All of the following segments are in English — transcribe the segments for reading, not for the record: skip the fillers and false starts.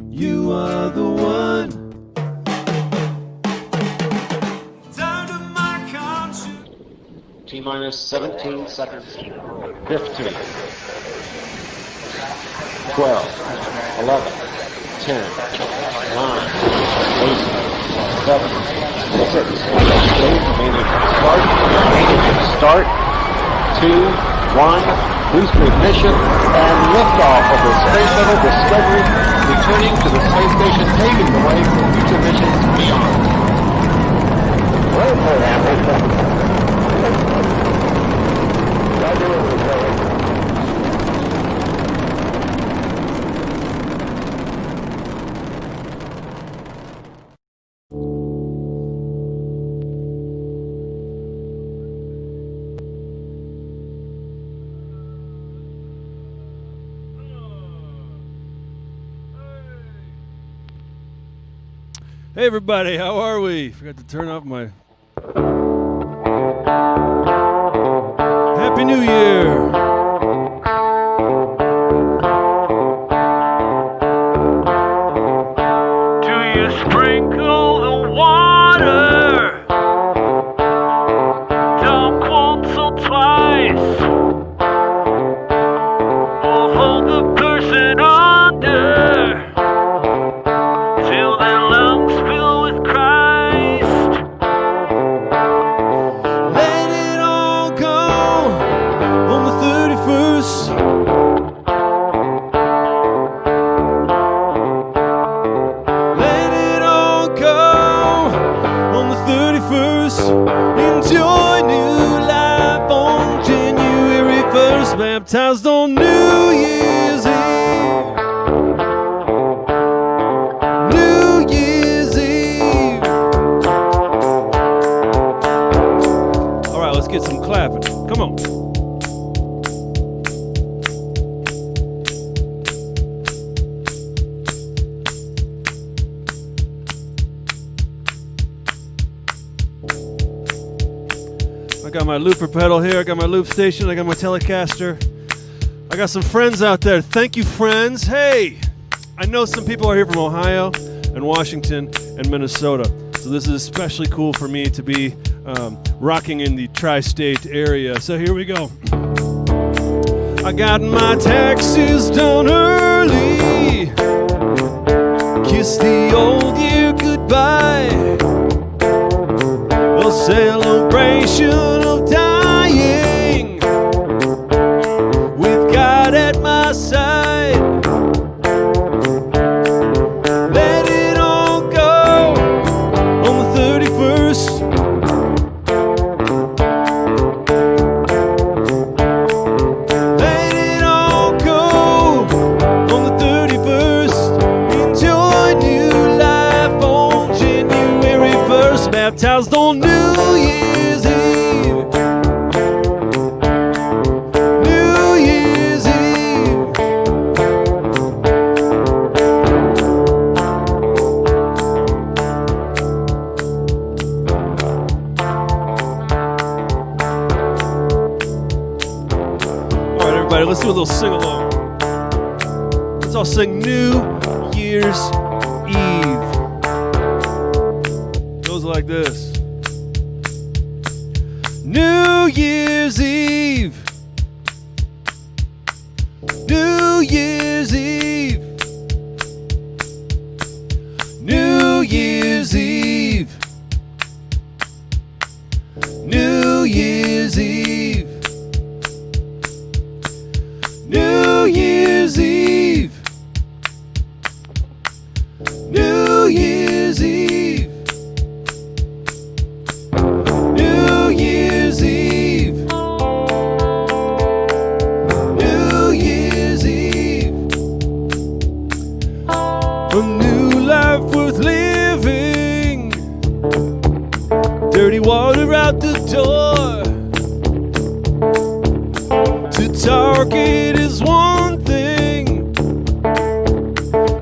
You are the one. T-minus 17 seconds. 15. 12. 11. 10. 9. 8. 7. 6. Start. 2. 1. Boost ignition and liftoff of the Space Shuttle Discovery, returning to the space station, paving the way for future missions beyond. Hey everybody, how are we? Forgot to turn off my... Happy New Year! Do you sprinkle the water? Dunk once or twice? Or hold the person under till their lungs fill with Christ? Let it all go on the 31st. Let it all go on the 31st. Enjoy new life on January 1st. Baptized on New Year's Eve. New Year's Eve. All right, let's get some clapping. Come on. I got my looper pedal here. I got my loop station. I got my Telecaster. I got some friends out there. Thank you, friends. Hey, I know some people are here from Ohio and Washington and Minnesota. So this is especially cool for me to be rocking in the tri-state area. So here we go. I got my taxes done early. Kiss the old year goodbye. A celebration of dying with God at my side. Let it all go on the 31st. Let it all go on the 31st. Enjoy new life on January 1st. Baptized on New Year's Eve. New Year's Eve. All right, everybody, let's do a little sing-along. Let's all sing New Year's Eve. Goes like this. New Year's Eve. dirty water out the door. To target is one thing,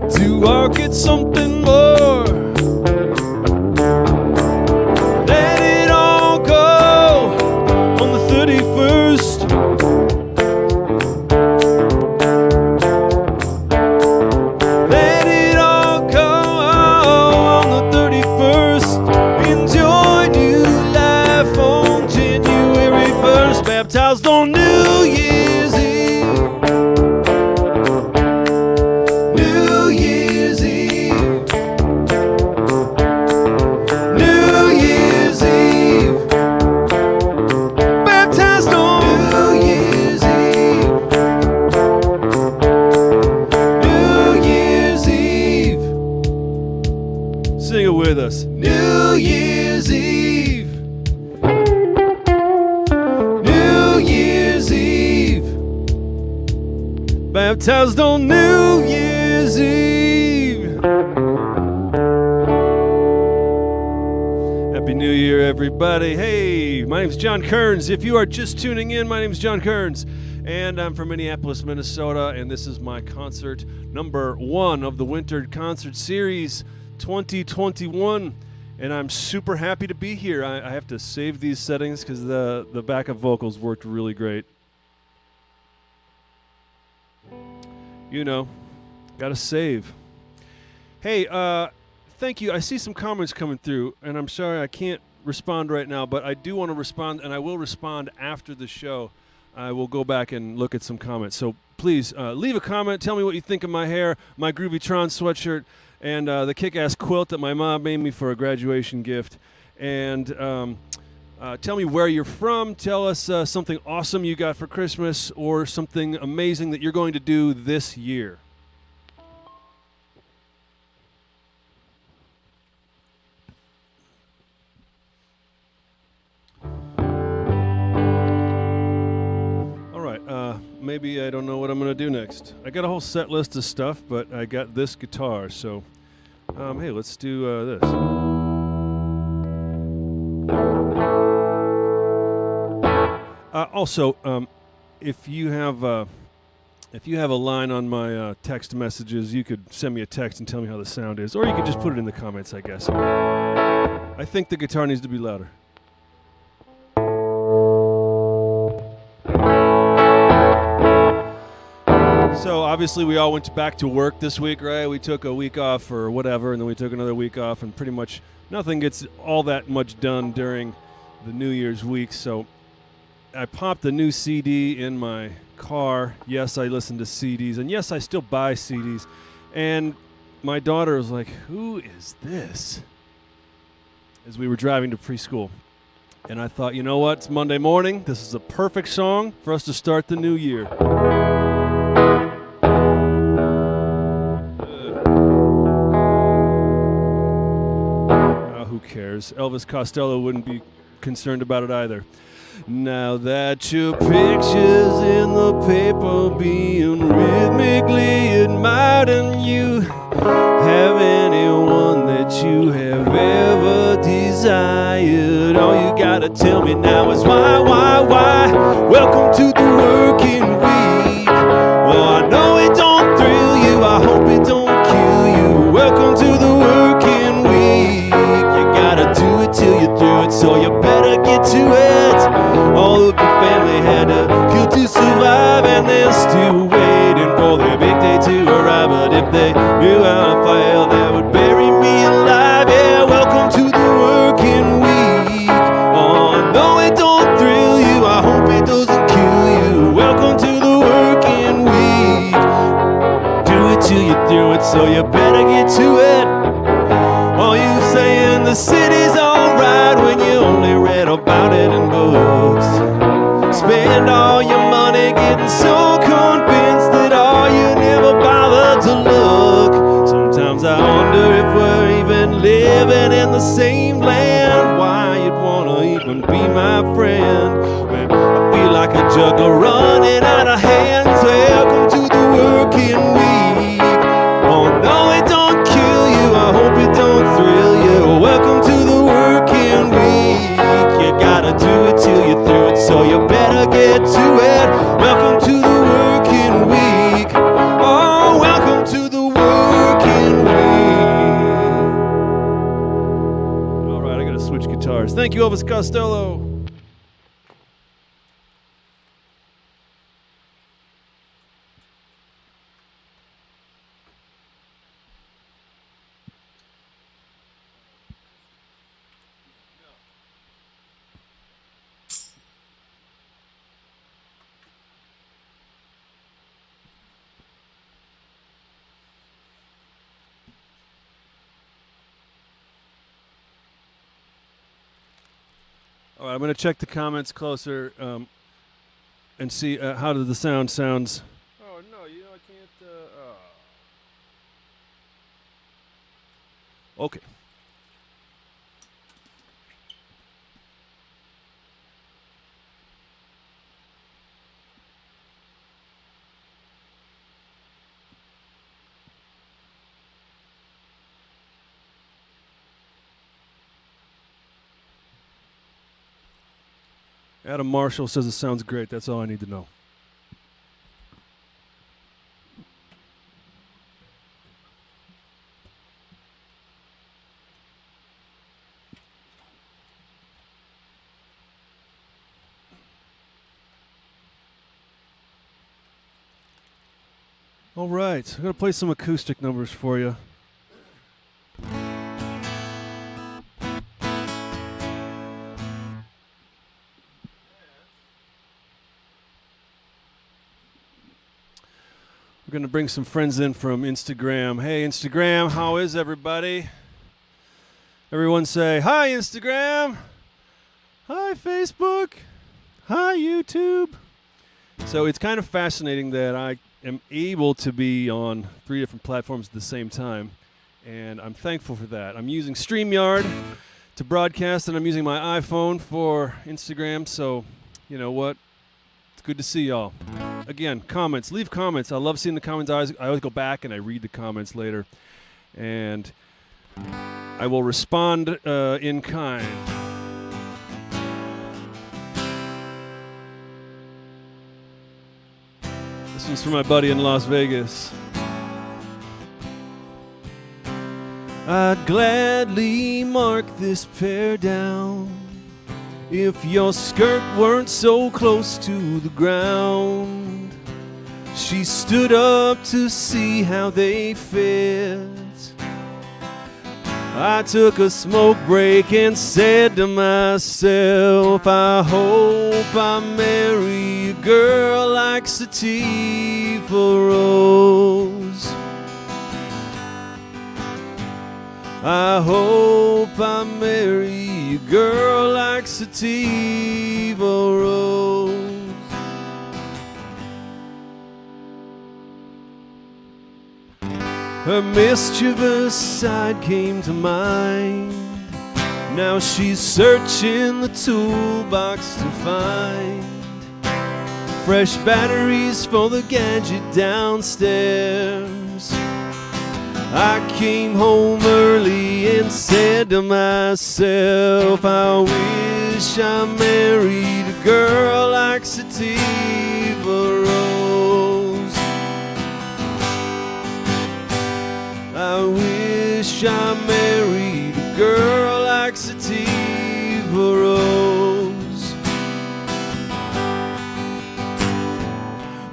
to market something more. Let it all go on the 31st. Let it all go on the 31st. Enjoy new life on January 1st. Baptized on New Year's Eve. New Year's Eve. New Year's Eve. Baptized on New Year's Eve. New Year's Eve. Sing it with us. New Year's Eve. New Year's Eve. Baptized on New Year's Eve. Happy New Year, everybody. Hey, my name's John Kerns. If you are just tuning in, my name's John Kerns, and I'm from Minneapolis, Minnesota, and this is my concert number 1 of the Winter Concert Series 2021, and I'm super happy to be here. I have to save these settings because the backup vocals worked really great. You know, gotta save. Hey, thank you. I see some comments coming through, and I'm sorry I can't respond right now, but I do want to respond, and I will respond after the show. I will go back and look at some comments. So please leave a comment. Tell me what you think of my hair, my Groovy Tron sweatshirt, and the kick-ass quilt that my mom made me for a graduation gift. And tell me where you're from. Tell us something awesome you got for Christmas or something amazing that you're going to do this year. All right, maybe I don't know what I'm going to do next. I got a whole set list of stuff, but I got this guitar, so hey, let's do this. Also, if you have a line on my text messages, you could send me a text and tell me how the sound is, or you could just put it in the comments, I guess. I think the guitar needs to be louder. So obviously we all went back to work this week, right? We took a week off or whatever, and then we took another week off, and pretty much nothing gets all that much done during the New Year's week. So I popped a new CD in my car. Yes, I listen to CDs, and yes, I still buy CDs. And my daughter was like, "Who is this?" As we were driving to preschool. And I thought, you know what? It's Monday morning. This is a perfect song for us to start the new year. Who cares? Elvis Costello wouldn't be concerned about it either. Now that your picture's in the paper being rhythmically admired, and you have anyone that you have ever desired, all you gotta tell me now is why? Welcome to the working week. Well, I know it don't thrill you, I hope it don't kill you. Welcome to the working week. You gotta do it till you're through it, so you better get to it. All of your family had to kill to survive, and they're still waiting for their big day to arrive. But if they knew how I felt, they would bury me alive. Yeah, welcome to the working week. Oh, no, it don't thrill you, I hope it doesn't kill you. Welcome to the working week. Do it till you're through it, so you better get to it. All you saying the city's alright when you only read about it in books. Spend all your money getting so convinced that all you never bothered to look. Sometimes I wonder if we're even living in the same land. Why you'd wanna even be my friend when I feel like a juggler running out of hands. Welcome to the working week. Oh no, it don't kill you, I hope it don't thrill you. Welcome to the working week. to switch guitars. Thank you, Elvis Costello. All right, I'm going to check the comments closer and see how the sound sounds. Oh, no, I can't. Okay. Adam Marshall says it sounds great. That's all I need to know. All right, I'm going to play some acoustic numbers for you. We're going to bring some friends in from Instagram. Hey, Instagram, how is everybody? Everyone say, hi, Instagram. Hi, Facebook. Hi, YouTube. So it's kind of fascinating that I am able to be on 3 different platforms at the same time, and I'm thankful for that. I'm using StreamYard to broadcast, and I'm using my iPhone for Instagram, so you know what? It's good to see y'all. Again, comments. Leave comments. I love seeing the comments. I always go back and I read the comments later. And I will respond in kind. This one's for my buddy in Las Vegas. I'd gladly mark this pair down if your skirt weren't so close to the ground. She stood up to see how they fit. I took a smoke break and said to myself, I hope I marry a girl like Sativa Rose. I hope I marry a girl like Sativa Rose. Her mischievous side came to mind. Now she's searching the toolbox to find fresh batteries for the gadget downstairs. I came home early and said to myself, I wish I married a girl like Sativa Rose. I wish I married a girl like Sativa Rose.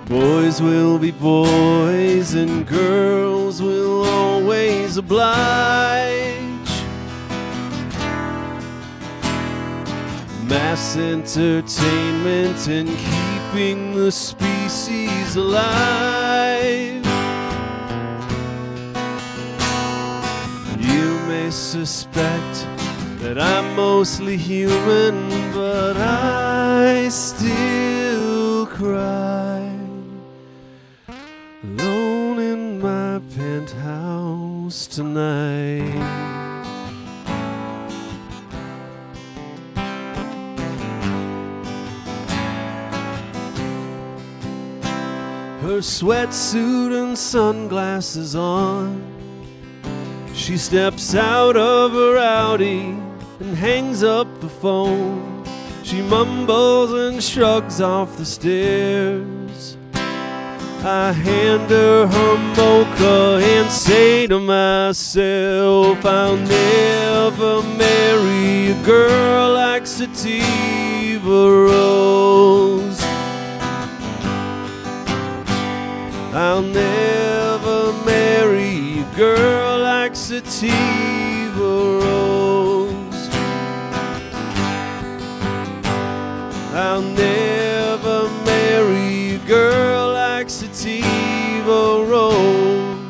Boys will be boys and girls will always oblige. Mass entertainment and keeping the species alive. You may suspect that I'm mostly human, but I still cry alone in my penthouse tonight. Her sweatsuit and sunglasses on, she steps out of her Audi and hangs up the phone. She mumbles and shrugs off the stairs. I hand her her mocha and say to myself, I'll never marry a girl like Sativa Rose. I'll never marry a girl like Sativa Rose. I'll never marry a girl like Sativa Rose.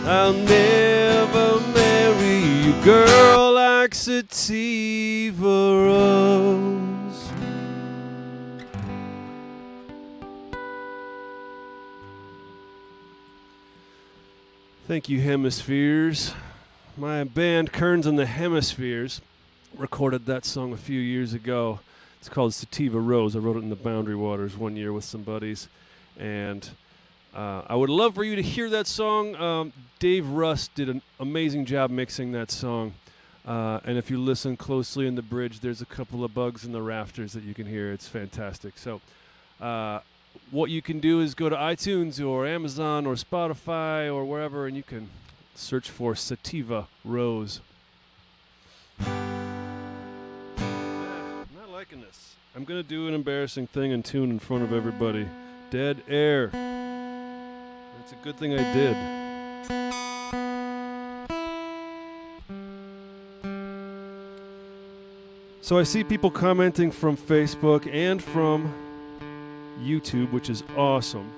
I'll never marry a girl like Sativa Rose. Thank you, Hemispheres. My band, Kerns and the Hemispheres, recorded that song a few years ago. It's called Sativa Rose. I wrote it in the Boundary Waters one year with some buddies. And I would love for you to hear that song. Dave Rust did an amazing job mixing that song. And if you listen closely in the bridge, there's a couple of bugs in the rafters that you can hear. It's fantastic. So what you can do is go to iTunes or Amazon or Spotify or wherever, and you can search for Sativa Rose. I'm not liking this. I'm going to do an embarrassing thing and tune in front of everybody. Dead air. It's a good thing I did. So I see people commenting from Facebook and from YouTube, which is awesome.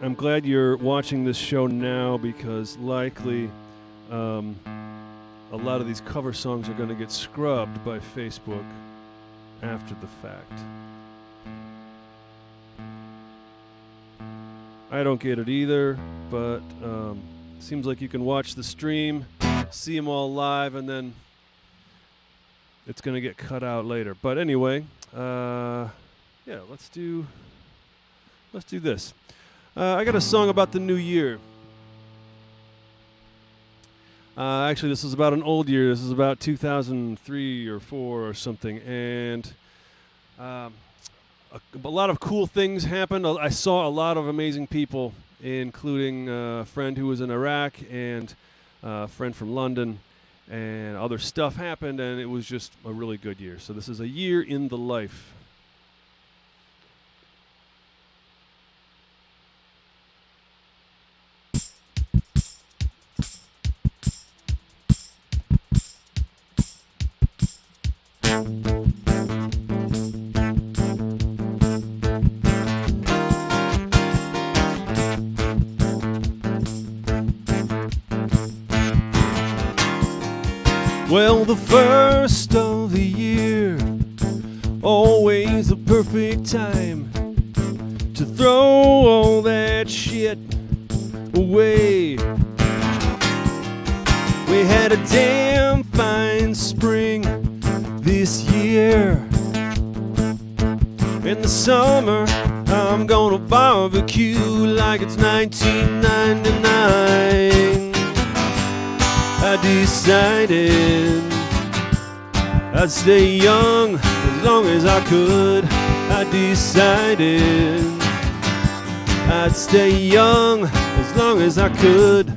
I'm glad you're watching this show now because likely a lot of these cover songs are going to get scrubbed by Facebook after the fact. I don't get it either, but seems like you can watch the stream, see them all live, and then it's going to get cut out later. But anyway, yeah, let's do this. I got a song about the new year. Actually, this is about an old year. This is about 2003 or 4 or something. And a lot of cool things happened. I saw a lot of amazing people, including a friend who was in Iraq and a friend from London. And other stuff happened, and it was just a really good year. So this is a year in the life. Well, the first of the year, always the perfect time to throw all that shit away. We had a damn fine spring this year. In the summer, I'm gonna barbecue like it's 1999. I decided I'd stay young as long as I could. I decided I'd stay young as long as I could.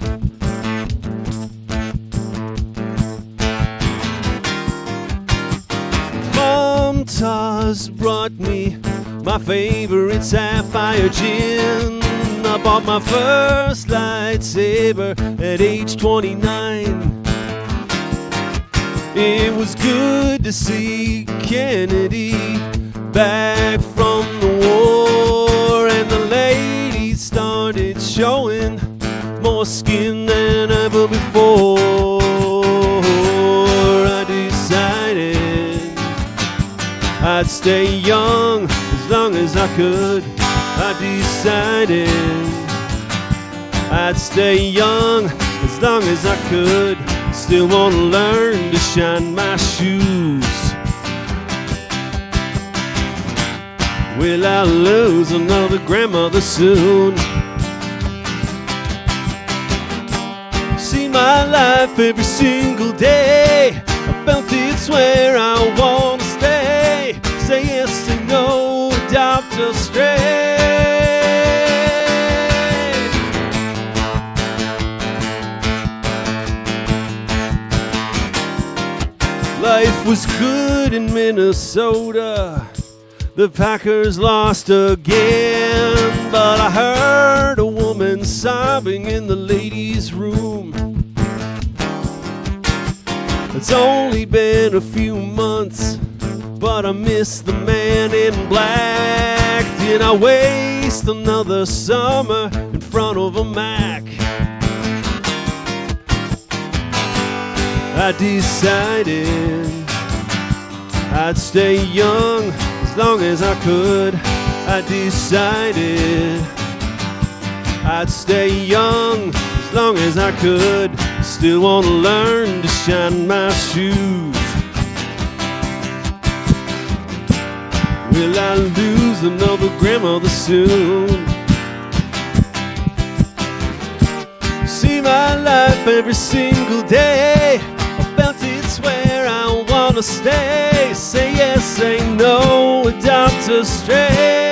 Mom Taz brought me my favorite sapphire gin. I bought my first lightsaber at age 29. It was good to see Kennedy back from the war, and the ladies started showing more skin than ever before. I decided I'd stay young as long as I could. I decided I'd stay young as long as I could. Still wanna learn to shine my shoes. Will I lose another grandmother soon? See my life every single day. I felt it's where I wanna stay. Say yes, say no, adopt or stray. life was good in Minnesota. The Packers lost again, but I heard a woman sobbing in the ladies' room. It's only been a few months, but I miss the man in black. Did I waste another summer in front of a Mac? I decided I'd stay young as long as I could. I decided I'd stay young as long as I could. Still want to learn to shine my shoes. Will I lose another grandmother soon? See my life every single day. I felt it's where I want to stay. Say yes, say no, adopt a stray.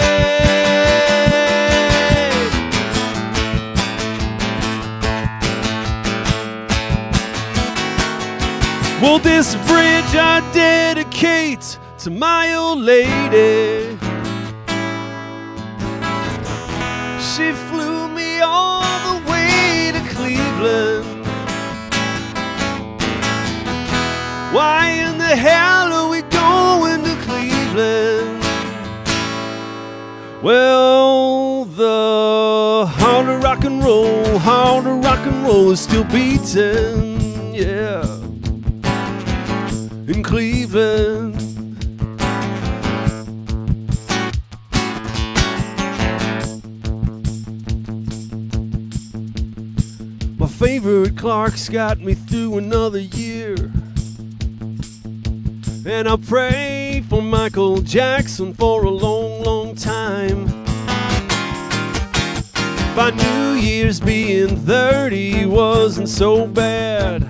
Well, this bridge I dedicate to my old lady. She flew me all the way to Cleveland. Why in the hell are we going to Cleveland? Well, the heart of rock and roll is still beating, yeah, in Cleveland. My favorite Clark's got me through another year. And I pray for Michael Jackson for a long, long time. By New Year's being 30 wasn't so bad,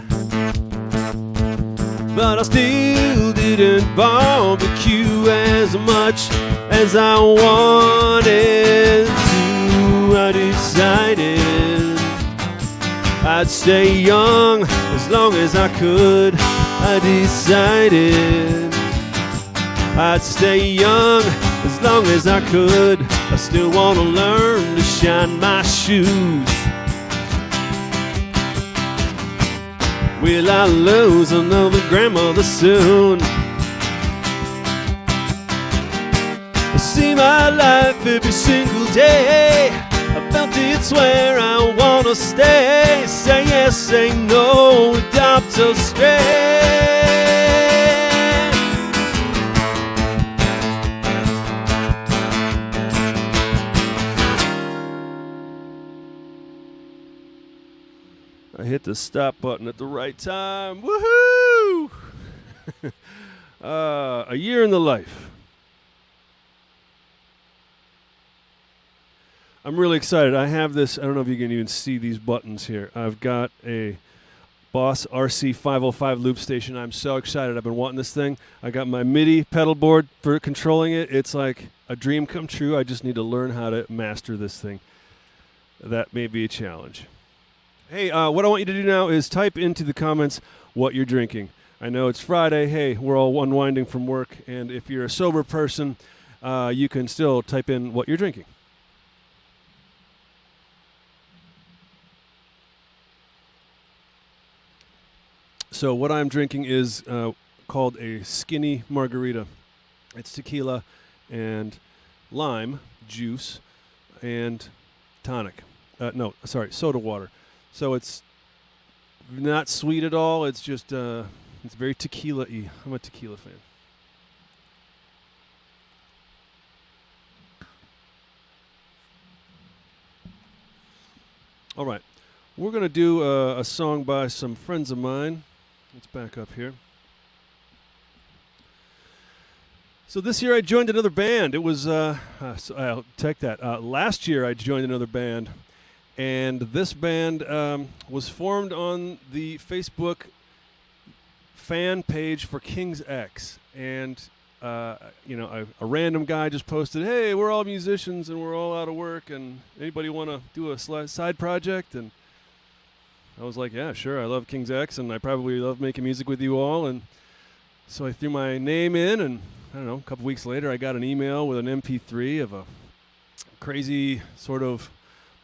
but I still didn't barbecue as much as I wanted to. I decided I'd stay young as long as I could. I decided I'd stay young as long as I could. I still want to learn to shine my shoes. Will I lose another grandmother soon? I see my life every single day. I felt it's where I want to stay. Say yes, say no, adopt a stray. I hit the stop button at the right time. Woohoo! A year in the life. I'm really excited. I have this. I don't know if you can even see these buttons here. I've got a Boss RC 505 loop station. I'm so excited. I've been wanting this thing. I got my MIDI pedal board for controlling it. It's like a dream come true. I just need to learn how to master this thing. That may be a challenge. Hey, what I want you to do now is type into the comments what you're drinking. I know it's Friday. Hey, we're all unwinding from work. And if you're a sober person, you can still type in what you're drinking. So what I'm drinking is called a skinny margarita. It's tequila and lime juice and tonic. Soda water. So it's not sweet at all. It's just, it's very tequila-y. I'm a tequila fan. All right. We're going to do a song by some friends of mine. Let's back up here. So this year I joined another band. It was, I'll take that. Last year I joined another band, and this band was formed on the Facebook fan page for King's X. And, a random guy just posted, hey, we're all musicians and we're all out of work, and anybody want to do a side project? And I was like, yeah, sure, I love King's X, and I probably love making music with you all. And So I threw my name in, and I don't know, a couple weeks later I got an email with an MP3 of a crazy sort of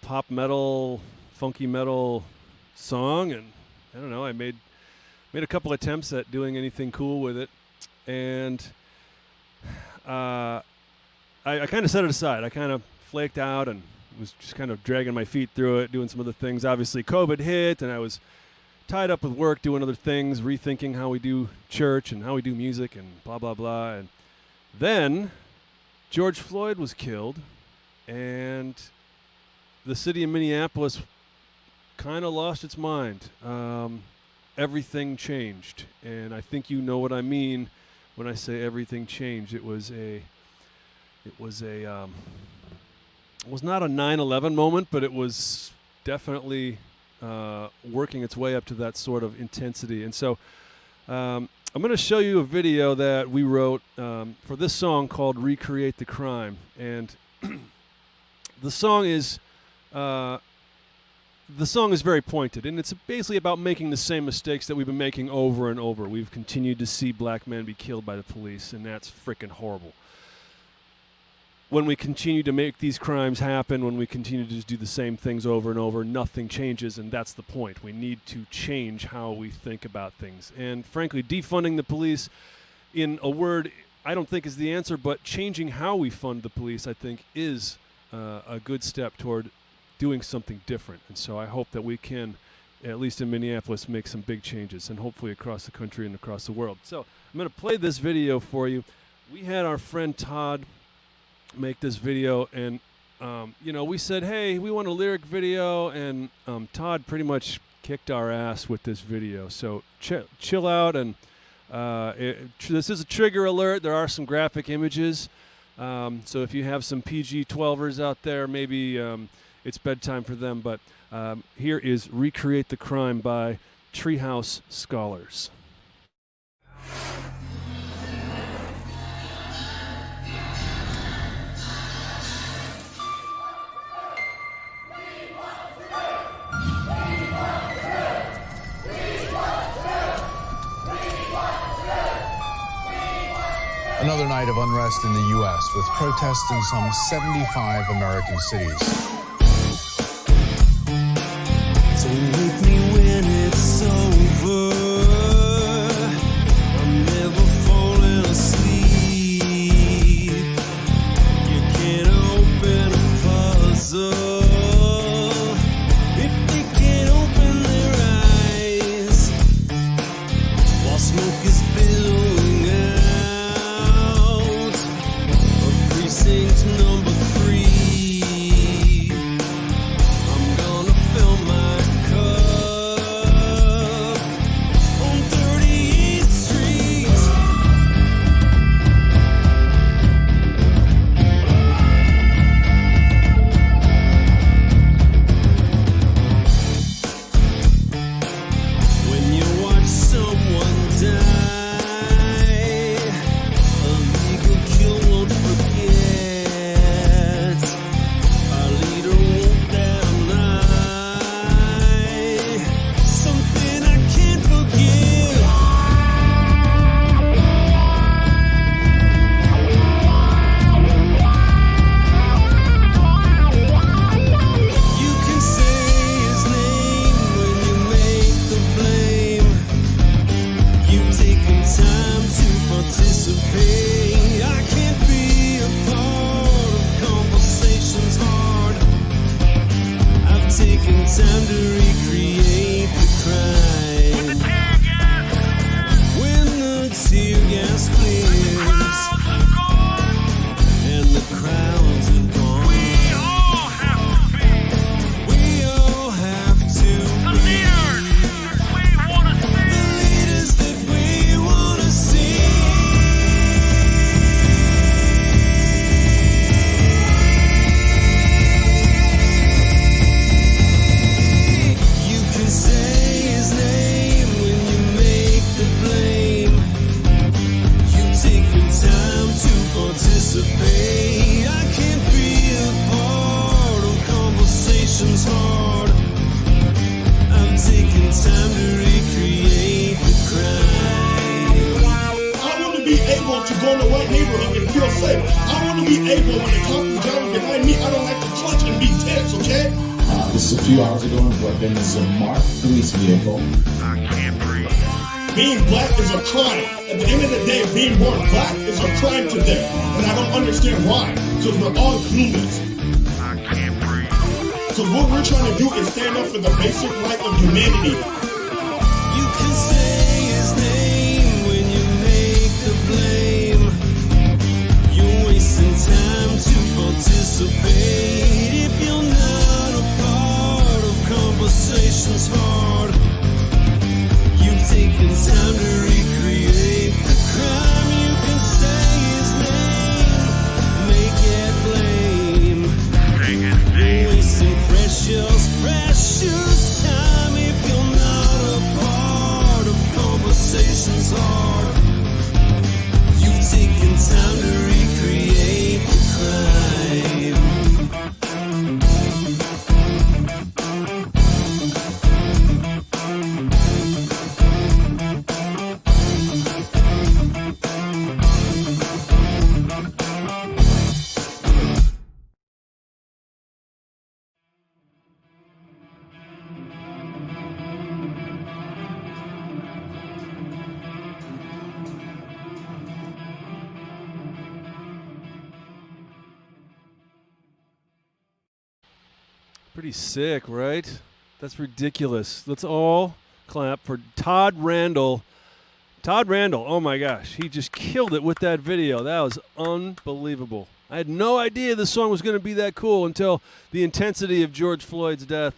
pop metal, funky metal song, and I don't know, I made a couple attempts at doing anything cool with it, and I kind of set it aside. I kind of flaked out and was just kind of dragging my feet through it, doing some other things. Obviously, COVID hit, and I was tied up with work, doing other things, rethinking how we do church and how we do music and blah, blah, blah. And then George Floyd was killed, and the city of Minneapolis kind of lost its mind. Everything changed, and I think you know what I mean when I say everything changed. It was not a 9/11 moment, but it was definitely working its way up to that sort of intensity. And so I'm going to show you a video that we wrote for this song called Recreate the Crime. And the song is very pointed, and it's basically about making the same mistakes that we've been making over and over. We've continued to see black men be killed by the police, and that's freaking horrible. When we continue to make these crimes happen, when we continue to just do the same things over and over, nothing changes, and that's the point. We need to change how we think about things. And frankly, defunding the police, in a word, I don't think is the answer, but changing how we fund the police, I think, is a good step toward doing something different. And so I hope that we can, at least in Minneapolis, make some big changes, and hopefully across the country and across the world. So I'm going to play this video for you. We had our friend Todd make this video, and we said, hey, we want a lyric video, and Todd pretty much kicked our ass with this video. So chill out, and this is a trigger alert. There are some graphic images, so if you have some PG-12ers out there, maybe it's bedtime for them. But here is Recreate the Crime by Treehouse Scholars. Another night of unrest in the U.S. with protests in some 75 American cities. So with me when it's over, I'm never falling asleep. You can't open a puzzle if they can't open their eyes while smoke is billowing out of precinct number 3. I'm gonna fill my cup on 38th Street. When you watch someone die, a legal kill won't forget. Our leader won't deny something I can't forgive. You can say his name when you make the blame. You've taken time to participate. I can't be a part of conversations hard. I've taken time to recreate the crime. When the tear gas clears and the crowds are gone, we all have to be the leaders that we want to see. You flavor. I want to be able, when it comes to driving behind me, I don't like to clutch and be tense, okay? This is a few hours ago in Brooklyn. This is a marked police vehicle. Being black is a crime. At the end of the day, being born black is a crime to them. And I don't understand why. Because we're all humans. Because what we're trying to do is stand up for the basic right of humanity. You can say his name when you make the blame. You're wasting time to participate. If you're not a part of conversations hard, you've taken time to recreate the crime. You can say his name, make it blame. You're wasting precious time if you're not a part of conversations hard. You've taken time to recreate the crime. Pretty sick, right? That's ridiculous. Let's all clap for Todd Randall. Todd Randall, oh my gosh, he just killed it with that video. That was unbelievable. I had no idea this song was going to be that cool until the intensity of George Floyd's death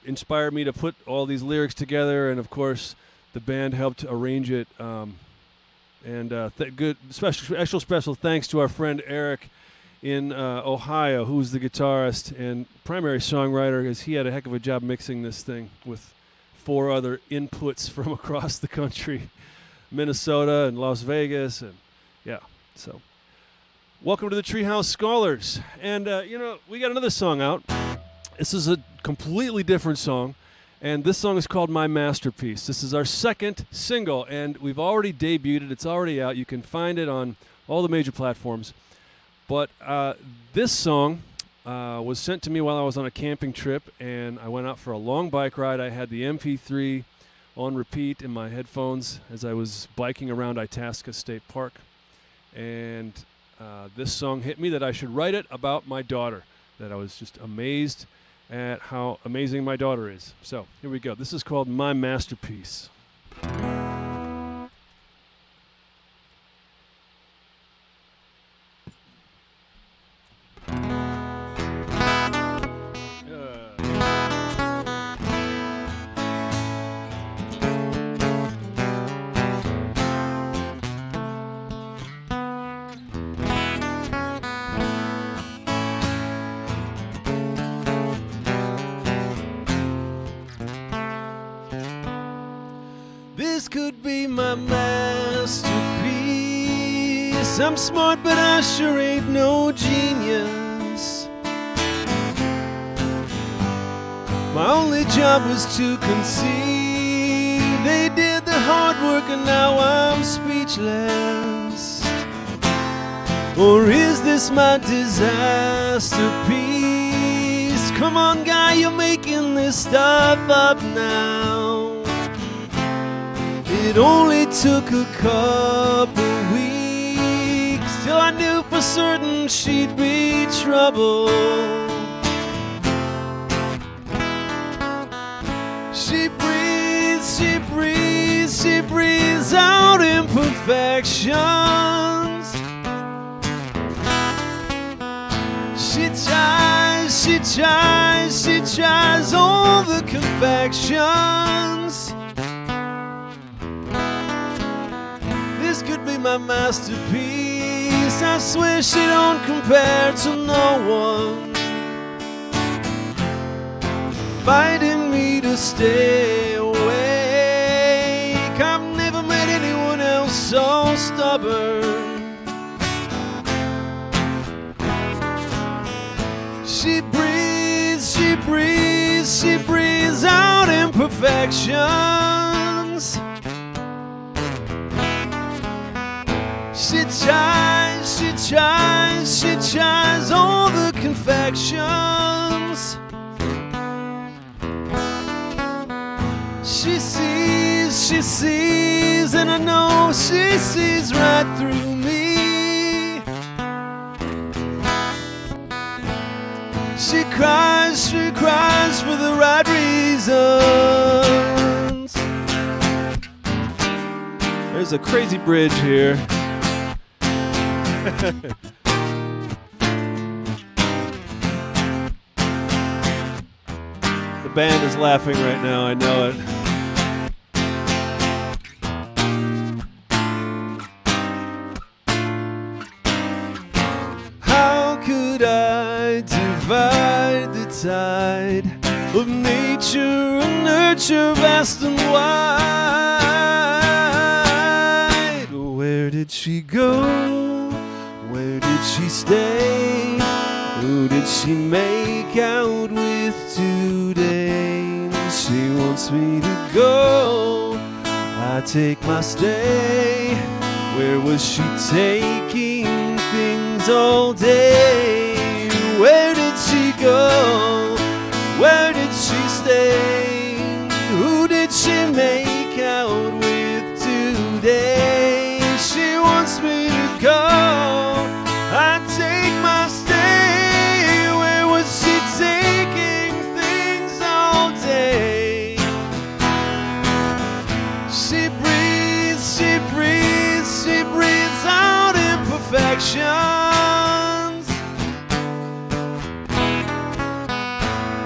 inspired me to put all these lyrics together, and of course, the band helped arrange it. Good special thanks to our friend Eric in Ohio, who's the guitarist and primary songwriter, because he had a heck of a job mixing this thing with 4 other inputs from across the country, Minnesota and Las Vegas, and yeah. So, welcome to the Treehouse Scholars, and we got another song out. This is a completely different song, and this song is called My Masterpiece. This is our second single, and we've already debuted it. It's already out. You can find it on all the major platforms. But this song was sent to me while I was on a camping trip, and I went out for a long bike ride. I had the MP3 on repeat in my headphones as I was biking around Itasca State Park. And this song hit me that I should write it about my daughter, that I was just amazed at how amazing my daughter is. So here we go. This is called My Masterpiece. This could be my masterpiece. I'm smart, but I sure ain't no genius. My only job was to conceive. They did the hard work and now I'm speechless. Or is this my disaster piece? Come on, guy, you're making this stuff up now. It only took a couple weeks till I knew for certain she'd be trouble. She breathes, she breathes, she breathes out imperfections. She tries, she tries, she tries all the confections. This could be my masterpiece. I swear she don't compare to no one. Fighting me to stay awake. I've never met anyone else so stubborn. She breathes, she breathes, she breathes out imperfections. She franchise all the confections. She sees, and I know she sees right through me. She cries for the right reasons. There's a crazy bridge here. The band is laughing right now, I know it. How could I divide the tide of nature and nurture, vast and wide? Where did she go? Where did she stay? Who did she make out with today? She wants me to go, I take my stay. Where was she taking things all day? Where did she go? Where did she stay? Who did she make out with today? She wants me to go, I take my stay. Where was she taking things all day? She breathes, she breathes, she breathes out imperfections.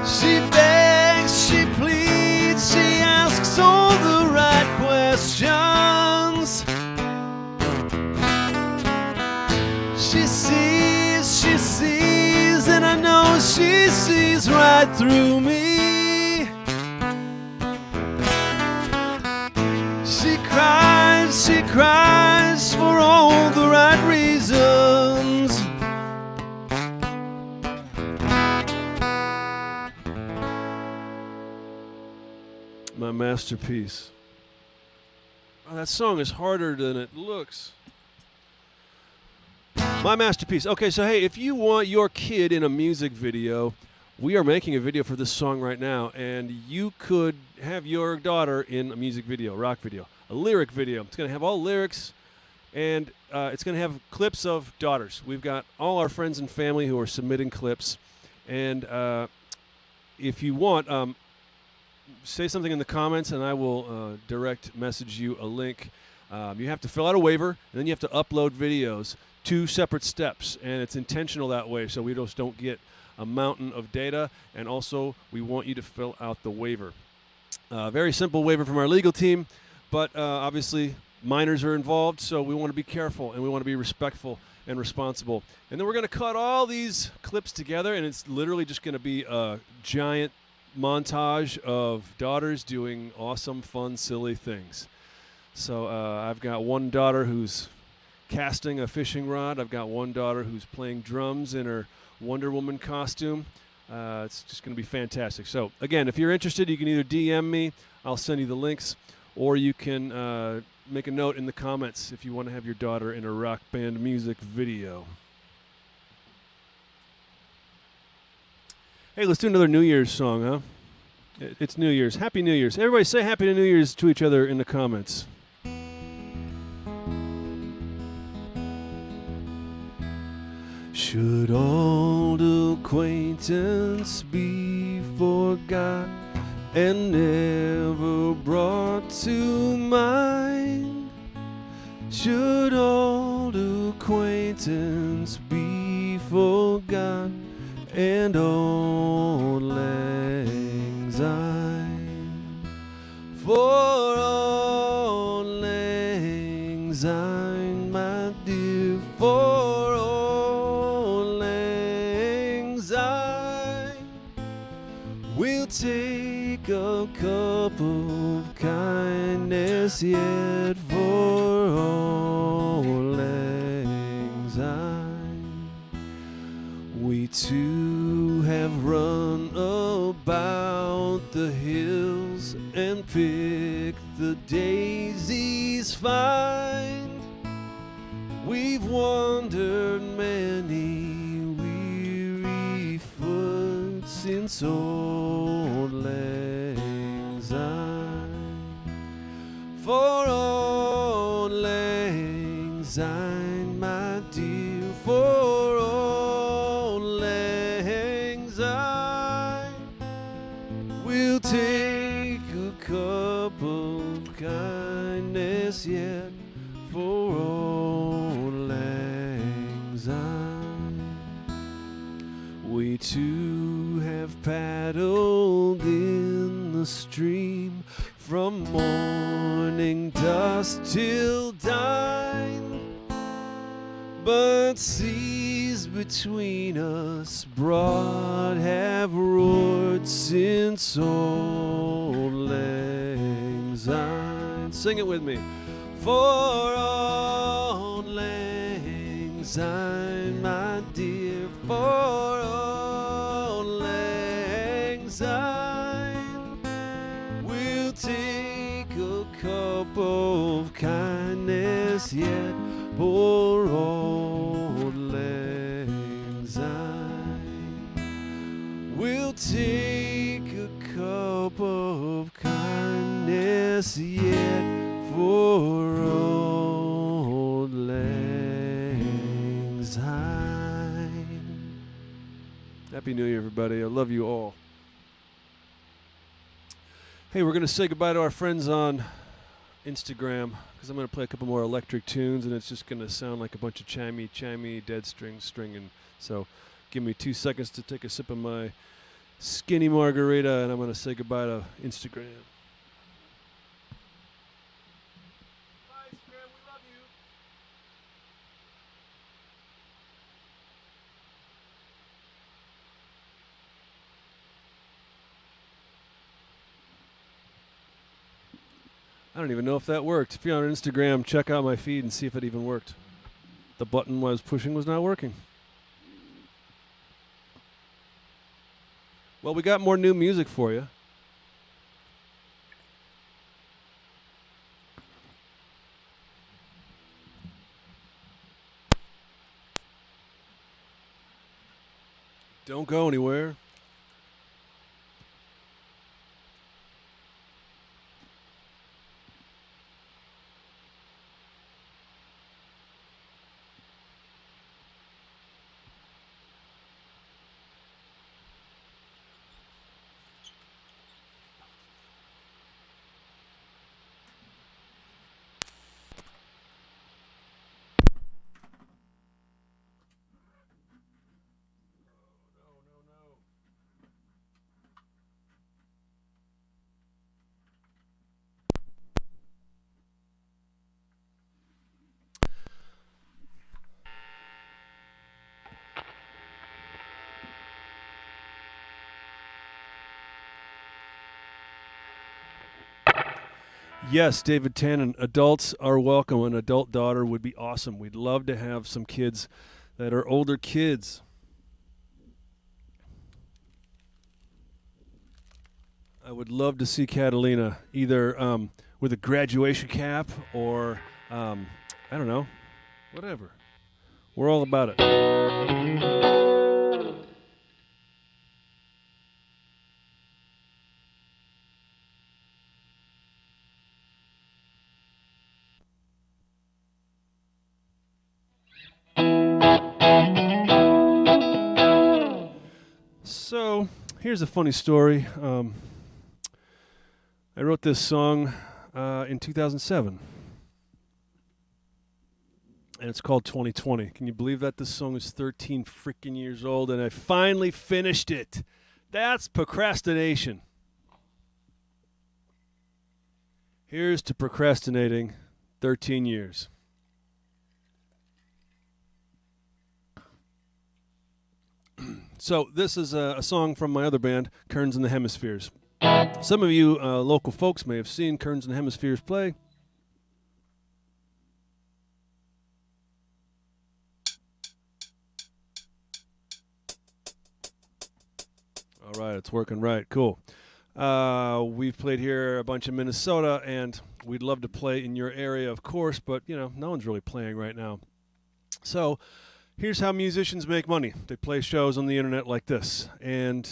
She begs, she pleads, she asks all the right questions. She sees, and I know she sees right through me. She cries for all the right reasons. My masterpiece. Oh, that song is harder than it looks. My masterpiece. Okay, so hey, if you want your kid in a music video, we are making a video for this song right now, and you could have your daughter in a music video, rock video, a lyric video. It's going to have all lyrics, and it's going to have clips of daughters. We've got all our friends and family who are submitting clips, and if you want, say something in the comments, and I will direct message you a link. You have to fill out a waiver, and then you have to upload videos. 2 separate steps, and it's intentional that way, so we just don't get a mountain of data, and also we want you to fill out the waiver. Very simple waiver from our legal team, but obviously minors are involved, so we want to be careful and we want to be respectful and responsible. And then we're going to cut all these clips together, and it's literally just going to be a giant montage of daughters doing awesome, fun, silly things. So I've got one daughter who's casting a fishing rod. I've got one daughter who's playing drums in her Wonder Woman costume. It's just going to be fantastic. So again, if you're interested, you can either DM me, I'll send you the links, or you can make a note in the comments if you want to have your daughter in a rock band music video. Hey, let's do another New Year's song, huh? It's New Year's. Happy New Year's. Everybody say Happy New Year's to each other in the comments. Should old acquaintance be forgot and never brought to mind? Should old acquaintance be forgot and old lang syne? For old lang syne, my dear, for old lang syne, we'll take a cup of kindness yet for old lang syne. We too have run about the hills and picked the daisies fine. We've wandered many since old lang syne. For old lang syne, my dear, for old lang syne, we'll take a cup of kindness yet for old lang syne. We too have paddled in the stream from morning dusk till dine, but seas between us broad have roared since old lang syne. Sing it with me. For old lang syne, my dear, for old lang syne, we'll take a cup of kindness yet for old lang syne. We'll take a cup of kindness yet for old lang syne. Happy New Year, everybody. I love you all. Hey, we're going to say goodbye to our friends on Instagram because I'm going to play a couple more electric tunes and it's just going to sound like a bunch of chimey, dead stringing. So give me 2 seconds to take a sip of my skinny margarita and I'm going to say goodbye to Instagram. I don't even know if that worked. If you're on Instagram, check out my feed and see if it even worked. The button I was pushing was not working. Well, we got more new music for you. Don't go anywhere. Yes, David Tannen, adults are welcome. An adult daughter would be awesome. We'd love to have some kids that are older kids. I would love to see Catalina either with a graduation cap or, I don't know, whatever. We're all about it. So, here's a funny story. I wrote this song in 2007. And it's called 2020. Can you believe that? This song is 13 freaking years old and I finally finished it. That's procrastination. Here's to procrastinating 13 years. So this is a song from my other band, Kerns and the Hemispheres. Some of you local folks may have seen Kerns and the Hemispheres play. All right, it's working right. Cool. We've played here a bunch in Minnesota, and we'd love to play in your area, of course, but, you know, no one's really playing right now. So here's how musicians make money. They play shows on the internet like this, and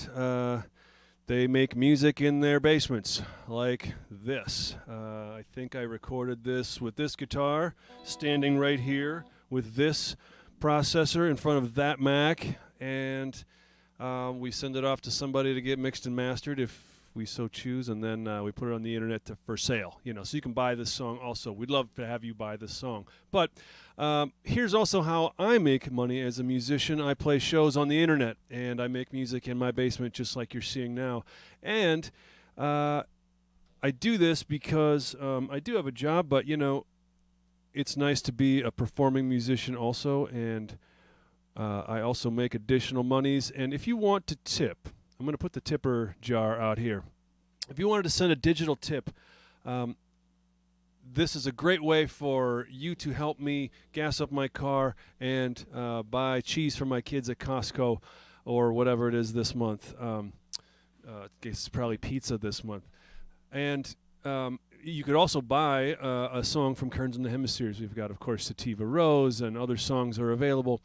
they make music in their basements like this. I think I recorded this with this guitar, standing right here with this processor in front of that Mac, and we send it off to somebody to get mixed and mastered if we so choose, and then we put it on the internet for sale. So you can buy this song also. We'd love to have you buy this song. But here's also how I make money as a musician. I play shows on the internet, and I make music in my basement just like you're seeing now. And I do this because I do have a job, but, it's nice to be a performing musician also, and I also make additional monies. And if you want to tip, I'm going to put the tipper jar out here. If you wanted to send a digital tip, this is a great way for you to help me gas up my car and buy cheese for my kids at Costco or whatever it is this month. It's probably pizza this month. And you could also buy a song from Kerns in the Hemispheres. We've got, of course, Sativa Rose, and other songs are available.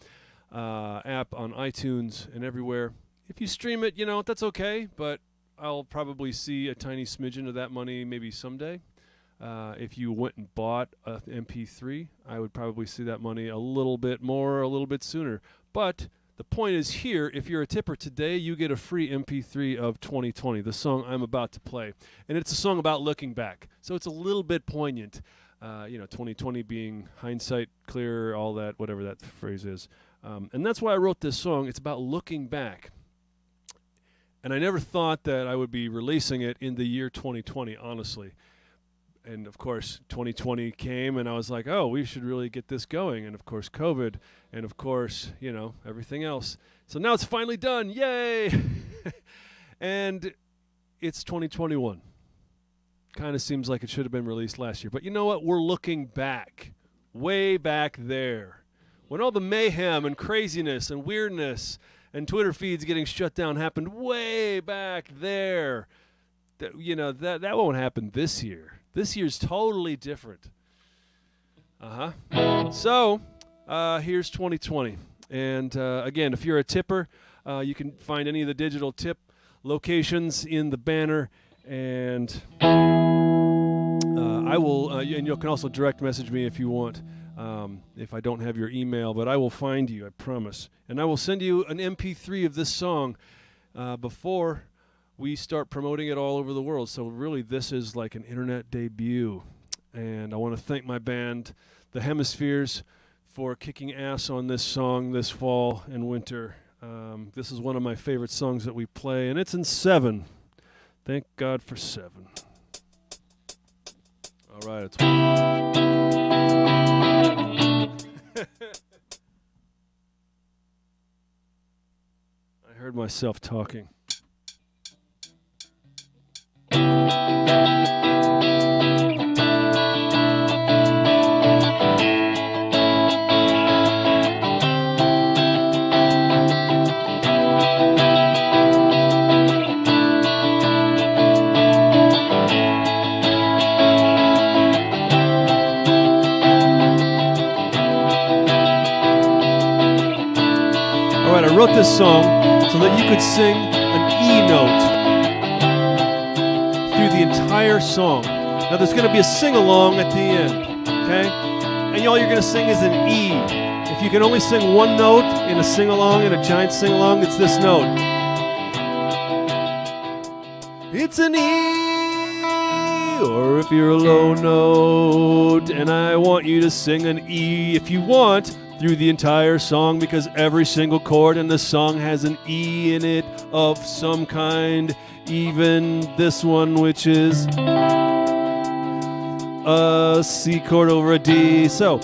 App on iTunes and everywhere. If you stream it, that's okay, but I'll probably see a tiny smidgen of that money maybe someday. If you went and bought an MP3, I would probably see that money a little bit more, a little bit sooner. But the point is here, if you're a tipper today, you get a free MP3 of 2020, the song I'm about to play. And it's a song about looking back, so it's a little bit poignant. 2020 being hindsight, clear, all that, whatever that phrase is. And that's why I wrote this song. It's about looking back. And I never thought that I would be releasing it in the year 2020, honestly. And, of course, 2020 came, and I was like, oh, we should really get this going. And, of course, COVID, and, of course, everything else. So now it's finally done. Yay! And it's 2021. Kind of seems like it should have been released last year. But you know what? We're looking back, way back there, when all the mayhem and craziness and weirdness and Twitter feeds getting shut down happened way back there. That won't happen this year. This year's totally different. So, here's 2020. And again, if you're a tipper, you can find any of the digital tip locations in the banner. And I will, and you can also direct message me if you want. If I don't have your email, but I will find you, I promise. And I will send you an MP3 of this song before we start promoting it all over the world. So really, this is like an internet debut. And I want to thank my band, The Hemispheres, for kicking ass on this song this fall and winter. This is one of my favorite songs that we play, and it's in 7. Thank God for 7. All right, it's I heard myself talking. I wrote this song so that you could sing an E note through the entire song. Now there's going to be a sing-along at the end, okay? And all you're going to sing is an E. If you can only sing one note in a sing-along, in a giant sing-along, it's this note. It's an E, or if you're a low note, and I want you to sing an E if you want, through the entire song, because every single chord in the song has an E in it of some kind, even this one, which is a C chord over a D. So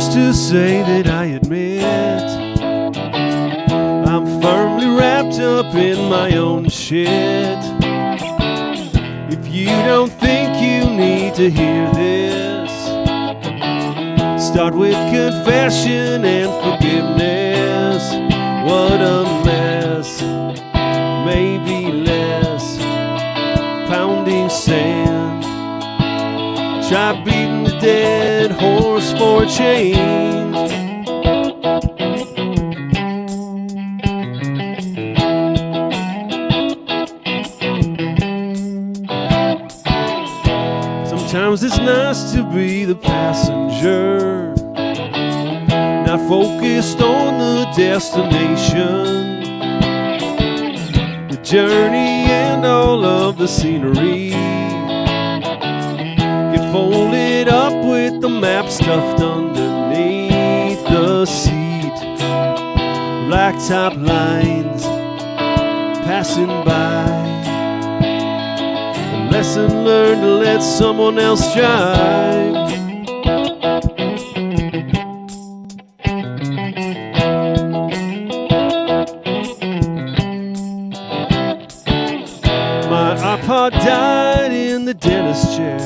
first to say that I admit I'm firmly wrapped up in my own shit. If you don't think you need to hear this, start with confession and forgiveness. What a mess, maybe less. Pounding sand, try beating the dead horse for a change. Sometimes it's nice to be the passenger, not focused on the destination, the journey and all of the scenery. Get folded up with the map stuffed underneath the seat. Blacktop lines passing by. Lesson learned to let someone else drive. My iPod died in the dentist chair.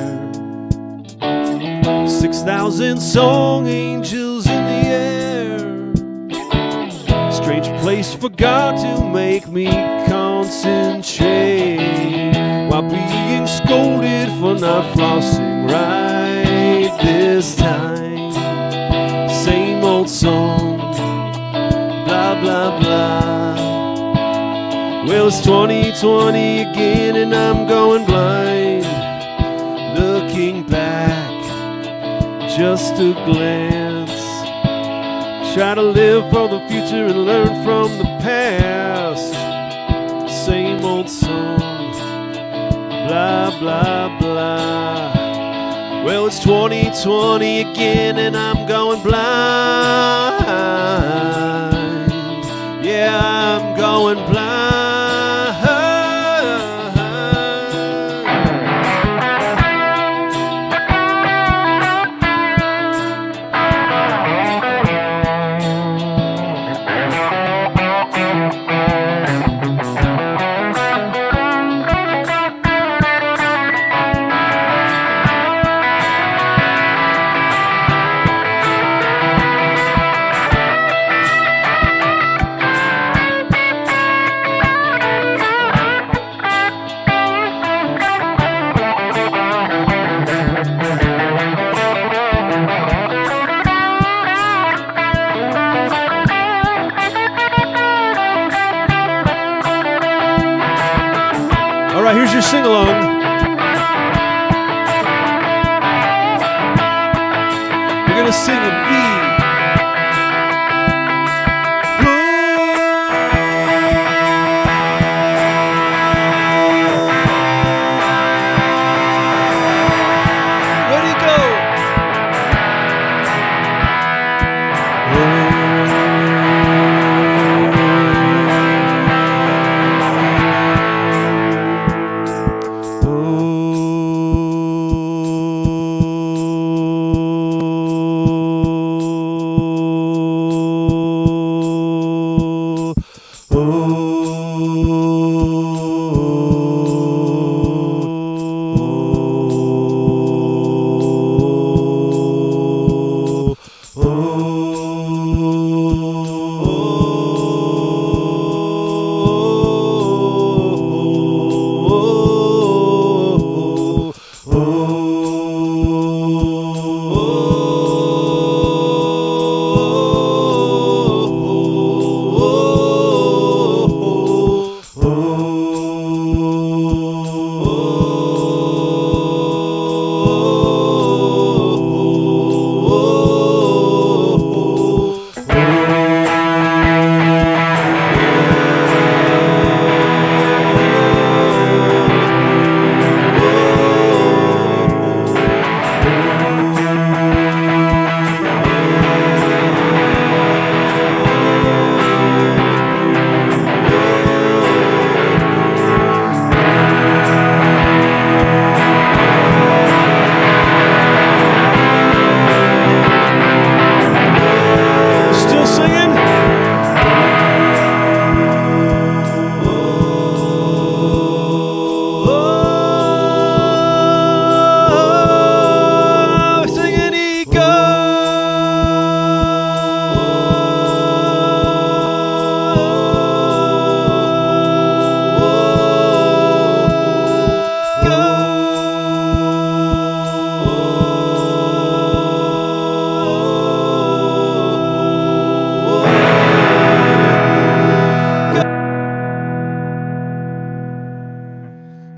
6,000 song angels in the air. Strange place for God to make me concentrate while being scolded for not flossing right this time. Same old song, blah blah blah. Well, it's 2020 again and I'm going blind. Looking back, just a glance. Try to live for the future and learn from the past. Same old song, blah, blah, blah. Well, it's 2020 again and I'm going blind. Yeah, I'm going blind. All right, here's your sing-along. We're gonna sing in E. Ready, go.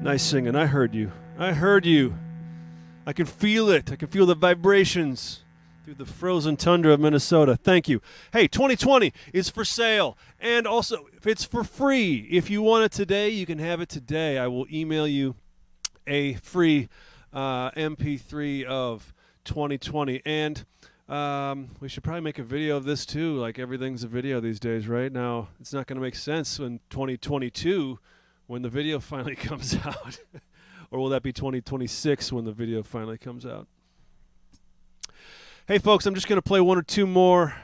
Nice singing. I heard you. I heard you. I can feel it. I can feel the vibrations through the frozen tundra of Minnesota. Thank you. Hey, 2020 is for sale. And also, it's for free. If you want it today, you can have it today. I will email you a free MP3 of 2020. And we should probably make a video of this too. Like everything's a video these days, right? Now, it's not going to make sense in 2022 when the video finally comes out. Or will that be 2026 when the video finally comes out? Hey, folks, I'm just going to play one or two more.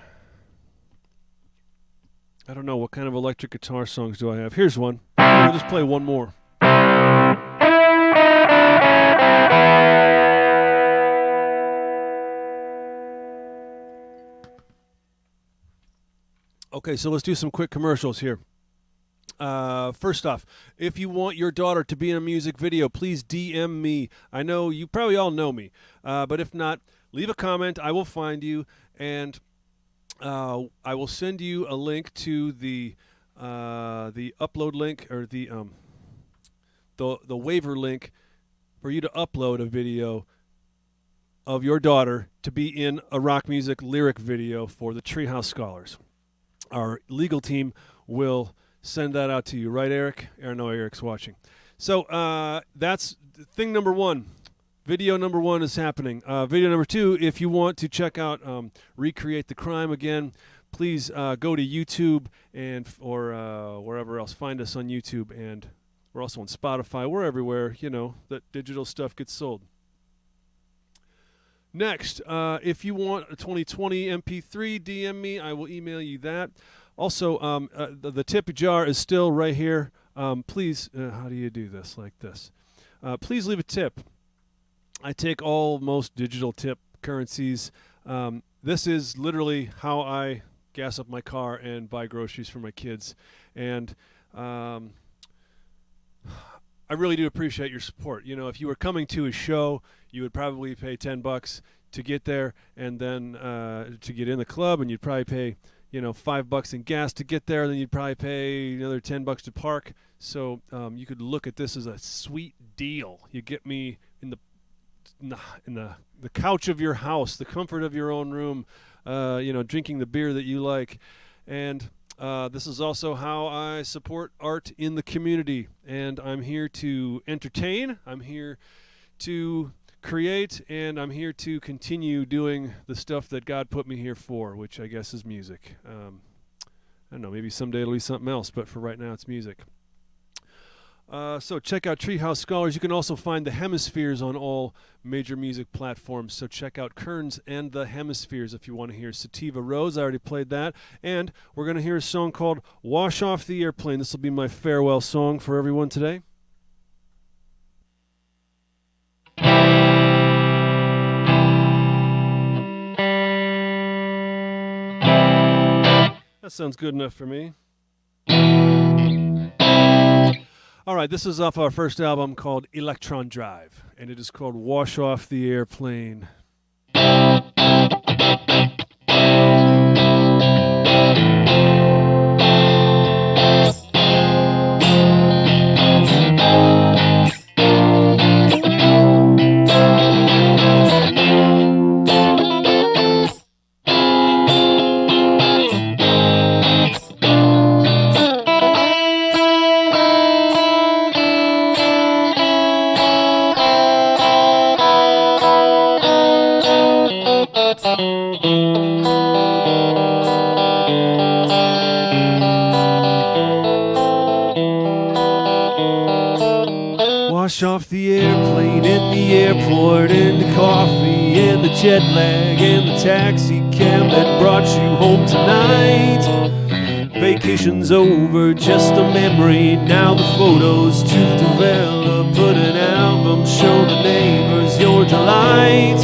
I don't know, what kind of electric guitar songs do I have? Here's one. I'll just play one more. Okay, so let's do some quick commercials here. First off, if you want your daughter to be in a music video, please DM me. I know you probably all know me, but if not, leave a comment. I will find you, and I will send you a link to the upload link, or the waiver link for you to upload a video of your daughter to be in a rock music lyric video for the Treehouse Scholars. Our legal team will send that out to you, right, Eric? I know Eric's watching. So that's thing number one. Video number one is happening. Video number two, if you want to check out Recreate the Crime again, please go to YouTube or wherever else. Find us on YouTube, and we're also on Spotify. We're everywhere, that digital stuff gets sold. Next, if you want a 2020 MP3, DM me. I will email you that. Also, the tip jar is still right here. Please, how do you do this? Like this. Please leave a tip. I take most digital tip currencies. This is literally how I gas up my car and buy groceries for my kids. And I really do appreciate your support. If you were coming to a show, you would probably pay $10 to get there, and then to get in the club, and you'd probably pay $5 in gas to get there, and then you'd probably pay another $10 to park. So you could look at this as a sweet deal. You get me in the couch of your house, the comfort of your own room, drinking the beer that you like. And this is also how I support art in the community. And I'm here to entertain. I'm here to create, and I'm here to continue doing the stuff that God put me here for, which I guess is music. I don't know, maybe someday it'll be something else, but for right now it's music. So check out Treehouse Scholars. You can also find the Hemispheres on all major music platforms. So check out Kerns and the Hemispheres if you want to hear Sativa Rose. I already played that. And we're going to hear a song called Wash Off the Airplane. This will be my farewell song for everyone today. That sounds good enough for me. All right, this is off our first album called Electron Drive, and it is called Wash Off the Airplane. Wash off the airplane in the airport, and the coffee, and the jet lag, and the taxi cab that brought you home tonight. Vacation's over, just a memory. Now the photos to develop. Put an album, show the neighbors your delight.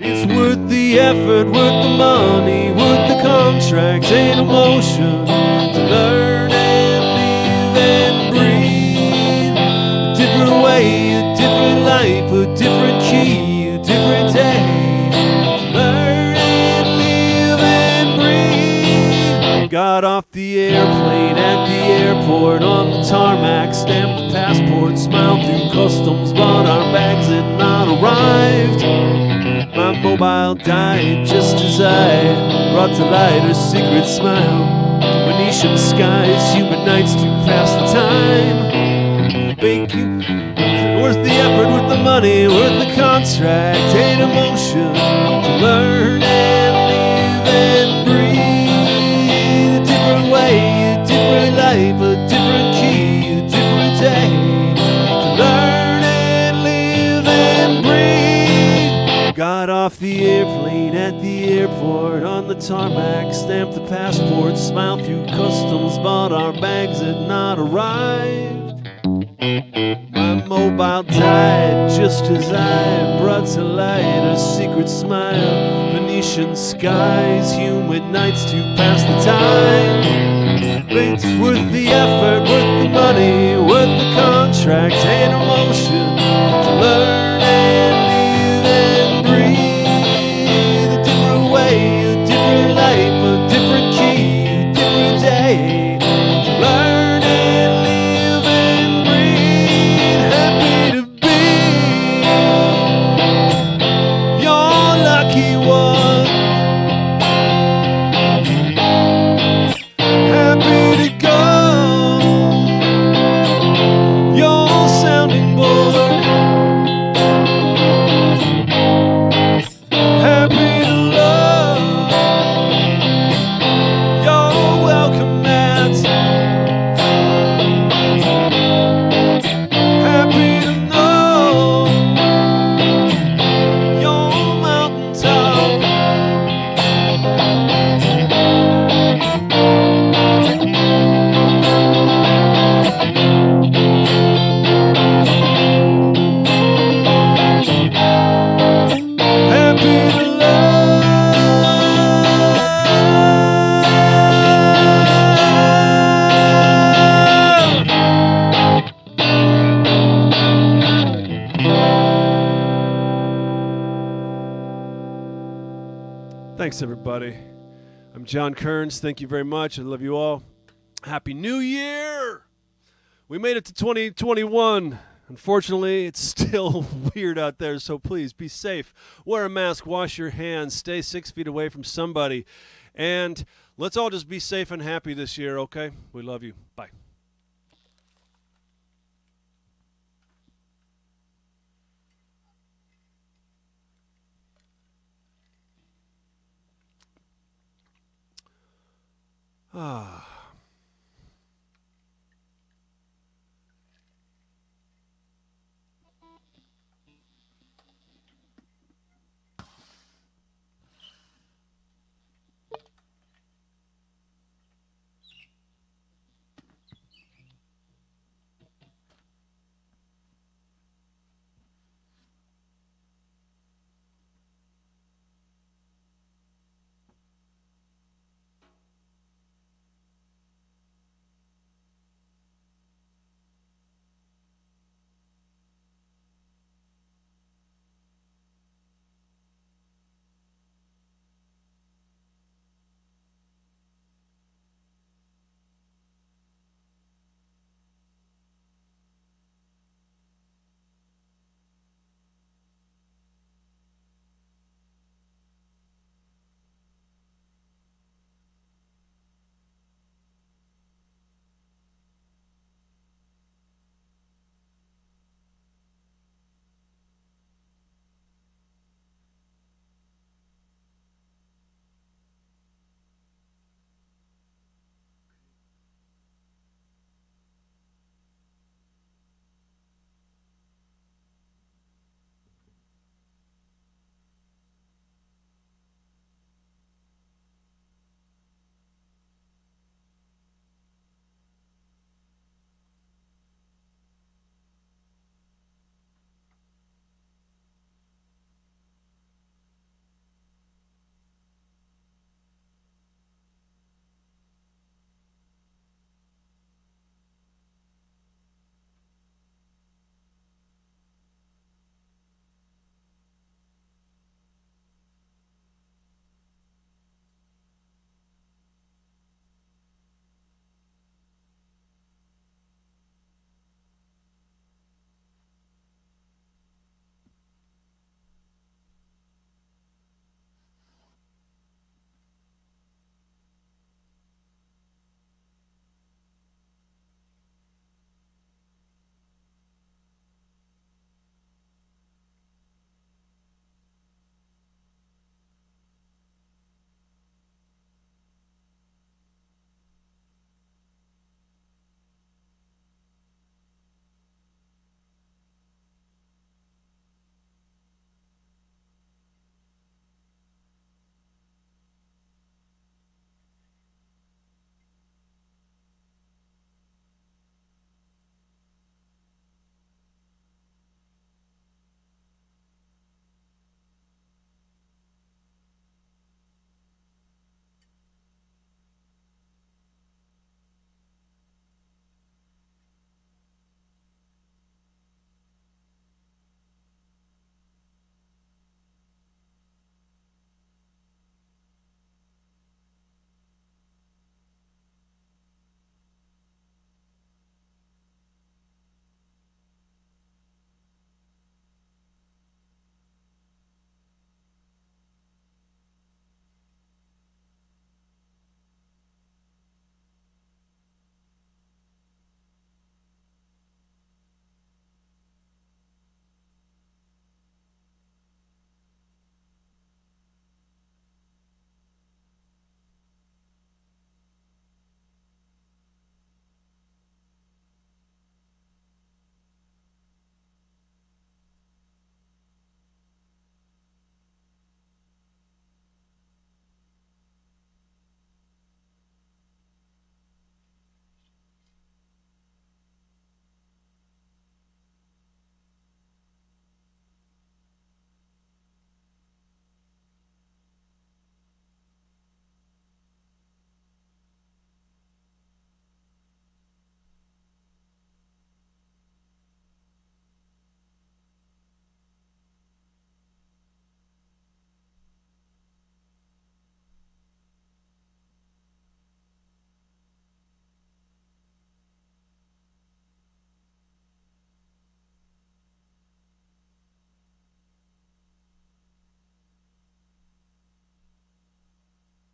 It's worth the effort, worth the money, worth the contract and emotion to learn and live and breathe. A different way, a different life, a different key, a different day. To learn and live and breathe. Got off the air. airplane at the airport, on the tarmac, stamped the passport, smiled through customs, bought our bags had not arrived. My mobile died just as I brought to light her secret smile. Venetian skies, humid nights to pass the time. Thank you. Worth the effort, worth the money, worth the contract. Ain't emotion to learn and live and breathe. A different way, a different life, a different key, a different day. To learn and live and breathe. Got off the airplane at the airport, on the tarmac, stamped the passport, smiled through customs, bought our bags had not arrived. My mobile died just as I brought to light a secret smile. Venetian skies, humid nights to pass the time. It's worth the effort, worth the money, worth the contract and emotion to learn and live and breathe. A different way, a different life, a different key, a different day. To learn and live and breathe. Happy to be your lucky one. Happy to go your sounding board. Happy to love your welcome mat. Happy to know your mountaintop. Happy to love. Thanks, everybody. I'm John Kerns. Thank you very much. I love you all. Happy New Year! We made it to 2021. Unfortunately, it's still weird out there, so please be safe. Wear a mask, wash your hands, stay 6 feet away from somebody, and let's all just be safe and happy this year, okay? We love you. Bye. Ah.